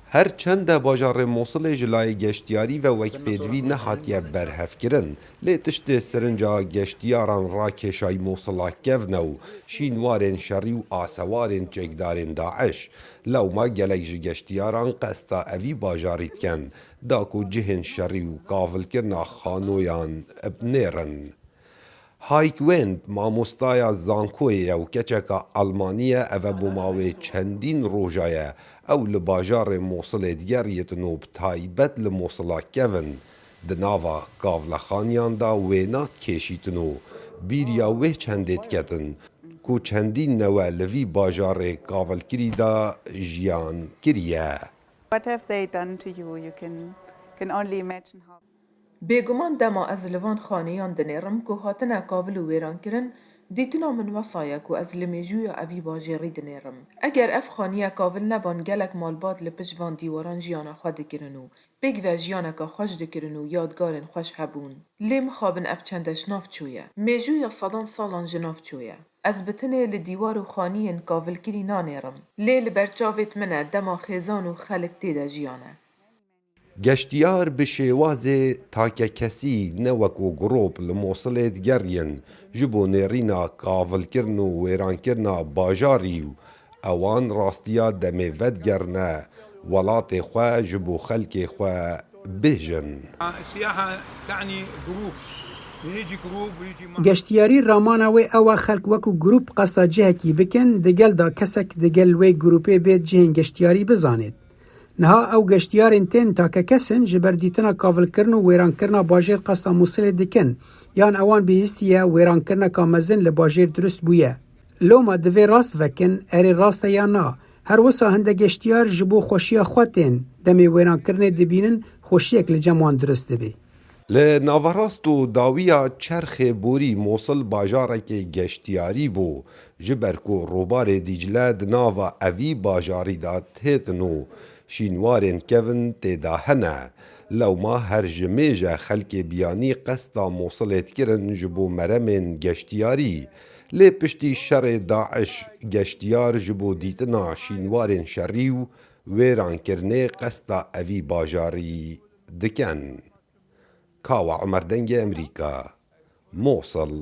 هر چند باجار موصل جلای گشتیاری و وک پیدوی نهاتیه برهفکرن لی تشت سرنجا گشتیاران را کشای موصلا کونو شینوارن شری و آسوارن چکدارن داعش لو ما گلیج گشتیاران قستا اوی باجاریت کن داکو جهن شری و کافل کرنا خانویان ابنیرن هایک ویند مامۆستایە زانکۆیە و کەچێکە ئەڵمانیە ئەvە بۆماوەی چەندین ڕۆژایە ئەو لە باژارێ مۆسڵێ دیگەڕیەتن و بتایبەت لە مۆسڵا کەڤن di nava kavlexaniyan da wê nat kêşîtin û bîriya wê çendê diketin ku çendîn newe li vî bajarê kavilkirî da jiyan kiriye. What have they done to you? You can only imagine how. بێگومان دەما ئەز li van xانەیان dinêrim ku hatine kavil û wêrankirin dîtina min wesaya ku ez li mêjûya evî bajêrî dinêrim. Eger ev xaniya kavil neban gelek malbat li pişt van dîwaran jiyana xwe dikirin û pêk ve jiyaneka xweş dikirin û yadgarên xweş hebûn. Lê mixabin ev çendeş nav çûye. Mêjûya sedan salan ji nav çûye. Ez bi tinê li dîwar û xaniyên kavilkirî nanêrim. Lê li ber çavêt min e dema xêzan û xelek tê de jiyane. گەشتیار bi şêwazê takekesî ne wekû grop li Mosilê digerîn ji bo nêrîna kavilkirin û wêrankirina bajarî û ewan rastiya demê vedigerine welatê xwe ji bo xelkê xwe bêjin. گەشتیاری ڕامانە wê ew e xelk wekû grûp qesta cihekî bikin digel da kesek digel wê grûpê bê cihên geştiyarî bizanêt. Niha ew geştiyarên tên takekesin ji ber dîtina kavilkirin û wêrankirina bajêr qesta Mosilê dikin yan ewan bihîstiye wêrankirineka mezin li bajêr durist bûye. Loma divê rast vekin erê rast e yan na. Her wisa hindek geştiyar ji bo xweşiya xwe tên demê wêrankirinê dibînin xweşiyek li cem wan durist dibe. Li navarast û dawiya çerxê borî Mosil bajarekê geştiyarî bû ji ber ku robarê Dîcle di nava evî bajarî da têtin û şînwarên kevin têda hene. Lewma her ji mêje xelkê biyanî qesta Mosilê dikirin ji bo meremên geştiyarî. Lê piştî şerê Daeş geştiyar ji bo dîtina şînwarên şerî û wêrankirinê qesta evî bajarî dikin. Kawa Emer Dengê Emerîka, Mosil.